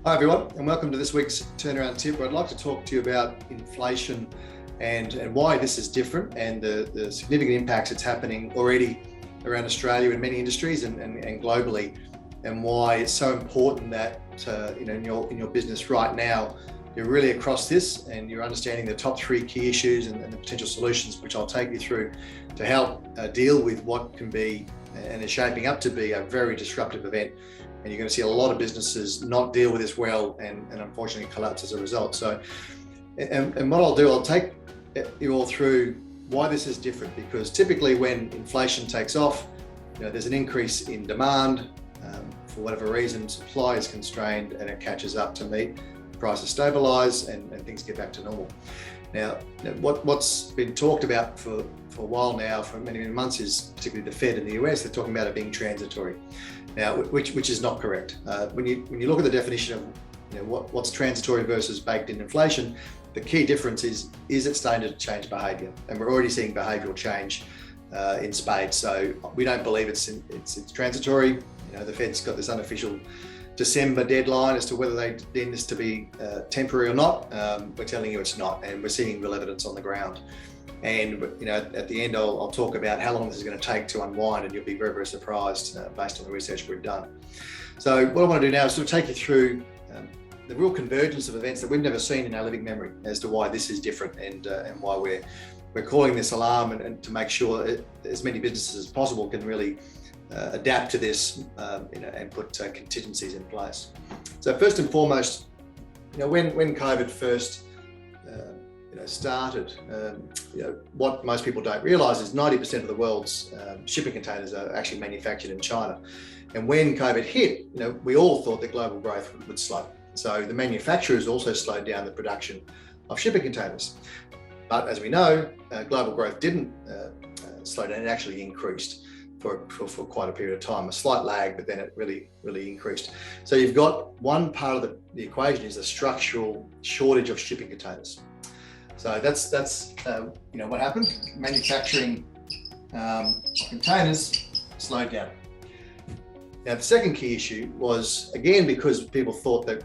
Hi everyone, and welcome to this week's Turnaround Tip, where I'd like to talk to you about inflation and why this is different and the significant impacts it's happening already around Australia in many industries and globally, and why it's so important that in your business right now you're really across this and you're understanding the top three key issues and the potential solutions, which I'll take you through to help deal with what can be and is shaping up to be a very disruptive event. And you're going to see a lot of businesses not deal with this well and unfortunately collapse as a result. So, and what I'll do, I'll take you all through why this is different, because typically when inflation takes off, there's an increase in demand. For whatever reason, supply is constrained and it catches up to meet, prices stabilize and things get back to normal. Now, what's been talked about for a while now, for many months, is particularly the Fed in the US. They're talking about it being transitory. Now, which is not correct. When you look at the definition of what's transitory versus baked-in inflation, the key difference is it starting to change behaviour, and we're already seeing behavioural change in spades. So we don't believe it's transitory. The Fed's got this unofficial December deadline as to whether they deem this to be temporary or not. We're telling you it's not, and we're seeing real evidence on the ground. And at the end, I'll talk about how long this is going to take to unwind, and you'll be very, very surprised based on the research we've done. So what I want to do now is sort of take you through the real convergence of events that we've never seen in our living memory as to why this is different and why we're calling this alarm, and to make sure that as many businesses as possible can really adapt to this and put contingencies in place. So first and foremost, when COVID first started, what most people don't realize is 90% of the world's shipping containers are actually manufactured in China. And when COVID hit, we all thought that global growth would slow. So the manufacturers also slowed down the production of shipping containers. But as we know, global growth didn't slow down, it actually increased for quite a period of time, a slight lag, but then it really increased. So you've got one part of the equation is the structural shortage of shipping containers. So that's what happened. Manufacturing containers slowed down. Now the second key issue was, again, because people thought that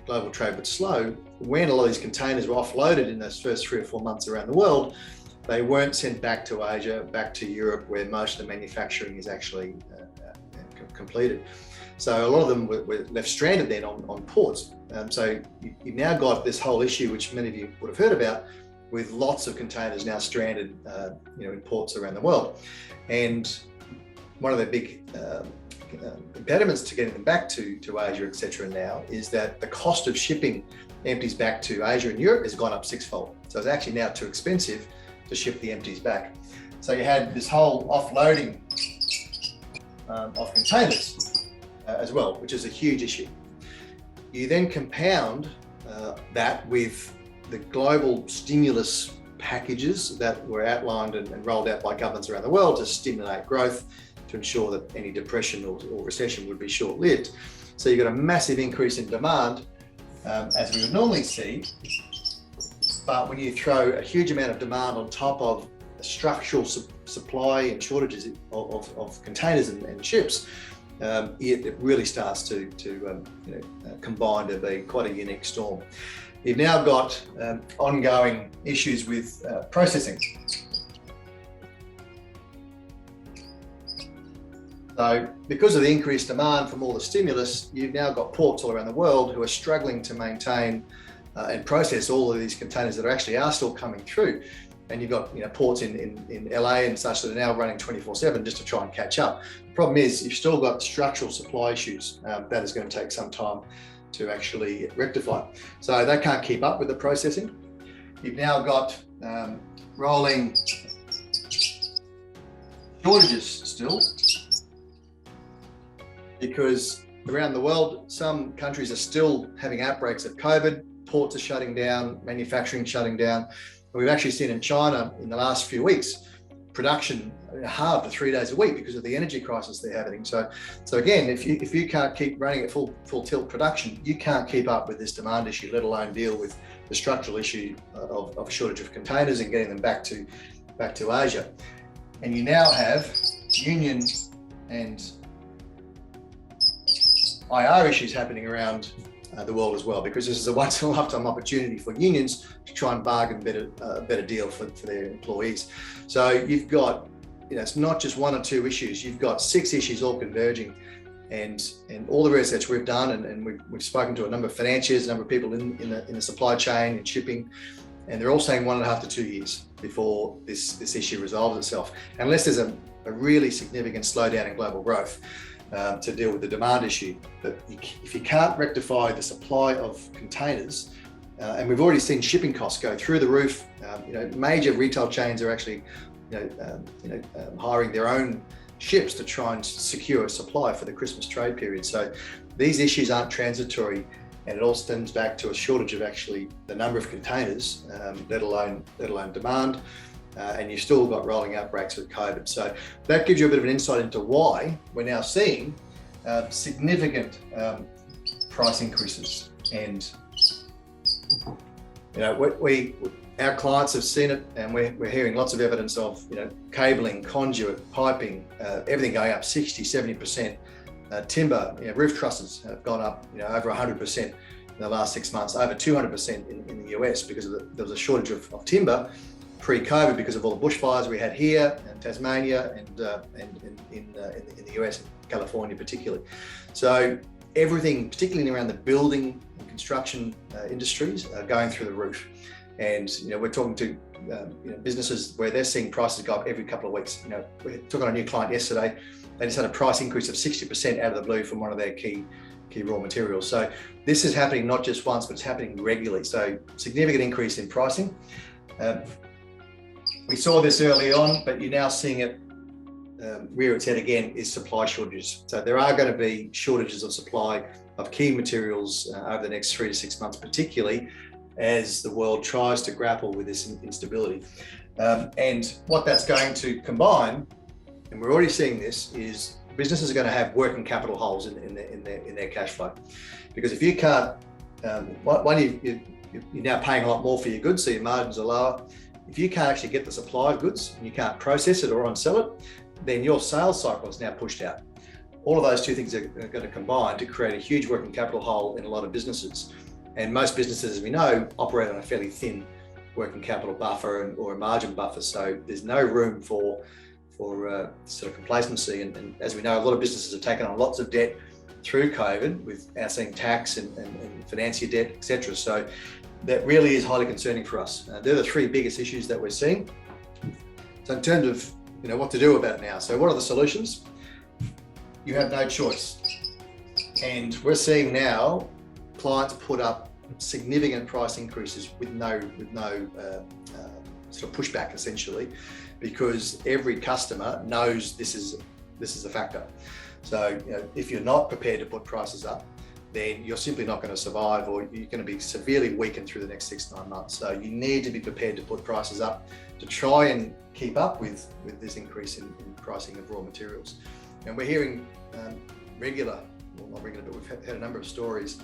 global trade would slow. When a lot of these containers were offloaded in those first 3 or 4 months around the world, they weren't sent back to Asia, back to Europe, where most of the manufacturing is actually completed. So a lot of them were left stranded then on ports. So you've now got this whole issue, which many of you would have heard about, with lots of containers now stranded in ports around the world. And one of the big impediments to getting them back to Asia, etc. now is that the cost of shipping empties back to Asia and Europe has gone up 6-fold. So it's actually now too expensive to ship the empties back. So you had this whole offloading of containers as well, which is a huge issue. You then compound that with the global stimulus packages that were outlined and rolled out by governments around the world to stimulate growth, to ensure that any depression or recession would be short-lived. So you've got a massive increase in demand, as we would normally see. But when you throw a huge amount of demand on top of a structural supply and shortages of containers and ships, it really starts to combine to be quite a unique storm. You've now got ongoing issues with processing. So because of the increased demand from all the stimulus, you've now got ports all around the world who are struggling to maintain and process all of these containers that are still coming through. And you've got ports in LA and such that are now running 24/7 just to try and catch up. The problem is you've still got structural supply issues that is going to take some time to actually rectify. So they can't keep up with the processing. You've now got rolling shortages still, because around the world, some countries are still having outbreaks of COVID, ports are shutting down, manufacturing shutting down. We've actually seen in China in the last few weeks, production halved to 3 days a week because of the energy crisis they're having. So again, if you can't keep running at full tilt production, you can't keep up with this demand issue, let alone deal with the structural issue of shortage of containers and getting them back to Asia. And you now have union and IR issues happening around the world as well, because this is a once in a lifetime opportunity for unions to try and bargain a better deal for their employees. So you've got, it's not just one or two issues, you've got 6 issues all converging, and all the research we've done, and we've spoken to a number of financiers, a number of people in the supply chain and shipping, and they're all saying 1.5 to 2 years before this issue resolves itself, unless there's a really significant slowdown in global growth to deal with the demand issue. But if you can't rectify the supply of containers, and we've already seen shipping costs go through the roof, major retail chains are actually hiring their own ships to try and secure a supply for the Christmas trade period. So these issues aren't transitory, and it all stems back to a shortage of actually the number of containers, let alone demand. And you've still got rolling outbreaks with COVID. So that gives you a bit of an insight into why we're now seeing significant price increases. And our clients have seen it, and we're hearing lots of evidence of cabling, conduit, piping, everything going up 60-70%. Timber, roof trusses have gone up over 100% in the last 6 months, over 200% in the US, because there was a shortage of timber pre-COVID because of all the bushfires we had here in Tasmania and in the US, and California particularly. So everything, particularly around the building and construction industries, are going through the roof. And we're talking to businesses where they're seeing prices go up every couple of weeks. We took on a new client yesterday. They just had a price increase of 60% out of the blue from one of their key raw materials. So this is happening not just once, but it's happening regularly. So significant increase in pricing. We saw this early on, but you're now seeing it rear its head again, is supply shortages. So there are going to be shortages of supply of key materials over the next 3 to 6 months, particularly as the world tries to grapple with this instability. And what that's going to combine, and we're already seeing this, is businesses are going to have working capital holes in their cash flow. Because if you can't, you're now paying a lot more for your goods, so your margins are lower. If you can't actually get the supply of goods and you can't process it or on-sell it, then your sales cycle is now pushed out. All of those two things are going to combine to create a huge working capital hole in a lot of businesses. And most businesses, as we know, operate on a fairly thin working capital buffer or a margin buffer. So there's no room for sort of complacency. And as we know, a lot of businesses have taken on lots of debt through COVID, with outstanding tax and financier debt, etc. So that really is highly concerning for us. They're the 3 biggest issues that we're seeing. So in terms of what to do about it now. So what are the solutions? You have no choice. And we're seeing now clients put up significant price increases with no sort of pushback, essentially, because every customer knows this is a factor. So if you're not prepared to put prices up, then you're simply not going to survive, or you're going to be severely weakened through the next 6 to 9 months. So you need to be prepared to put prices up to try and keep up with this increase in pricing of raw materials. And we're hearing not regular, but we've had a number of stories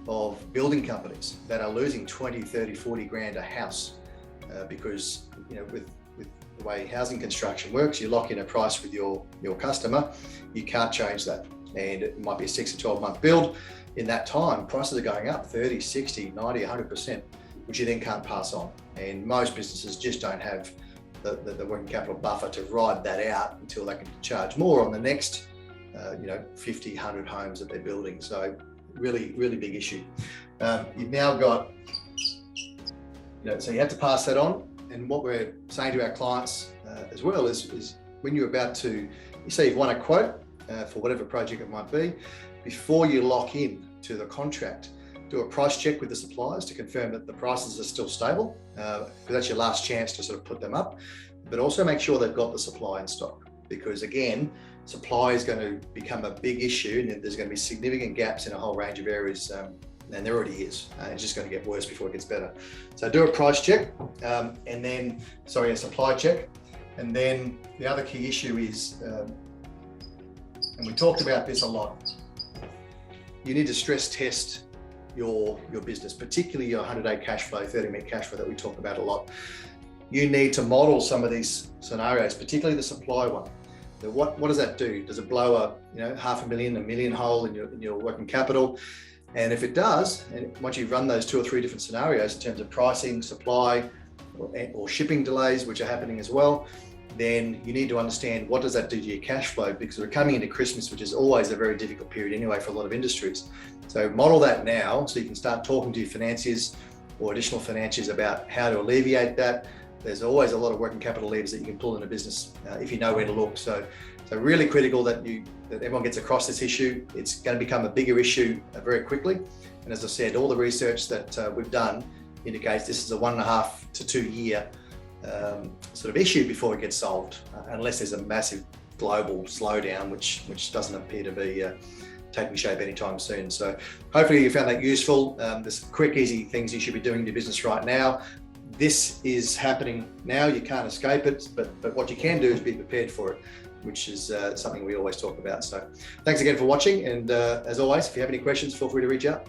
of building companies that are losing 20, 30, 40 grand a house because with the way housing construction works, you lock in a price with your customer, you can't change that. And it might be a 6 to 12 month build. In that time, prices are going up 30, 60, 90, 100%, which you then can't pass on. And most businesses just don't have the working capital buffer to ride that out until they can charge more on the next 50, 100 homes that they're building. So really, really big issue. You've now got, so you have to pass that on. And what we're saying to our clients as well is when you're about to, you say you've won a quote for whatever project it might be, before you lock in to the contract, do a price check with the suppliers to confirm that the prices are still stable, because that's your last chance to sort of put them up. But also make sure they've got the supply in stock, because again, supply is going to become a big issue, and there's going to be significant gaps in a whole range of areas, and there already is. It's just going to get worse before it gets better. So do a price check, a supply check. And then the other key issue is, and we talked about this a lot, you need to stress test your business, particularly your 100-day cash flow, 30-minute cash flow that we talk about a lot. You need to model some of these scenarios, particularly the supply one, What does that do? Does it blow a $500,000, $1 million hole in your working capital? And if it does, and once you've run those 2 or 3 different scenarios in terms of pricing, supply, or shipping delays, which are happening as well, then you need to understand what does that do to your cash flow, because we're coming into Christmas, which is always a very difficult period anyway for a lot of industries. So model that now so you can start talking to your financiers or additional financiers about how to alleviate that. There's always a lot of working capital levers that you can pull in a business if you know where to look. So really critical that everyone gets across this issue. It's going to become a bigger issue very quickly. And as I said, all the research that we've done indicates this is a 1.5 to 2 year sort of issue before it gets solved, unless there's a massive global slowdown, which doesn't appear to be taking shape anytime soon. So hopefully you found that useful. There's quick, easy things you should be doing in your business right now. This is happening now. You can't escape it, but what you can do is be prepared for it, which is something we always talk about. So thanks again for watching. And as always, if you have any questions, feel free to reach out.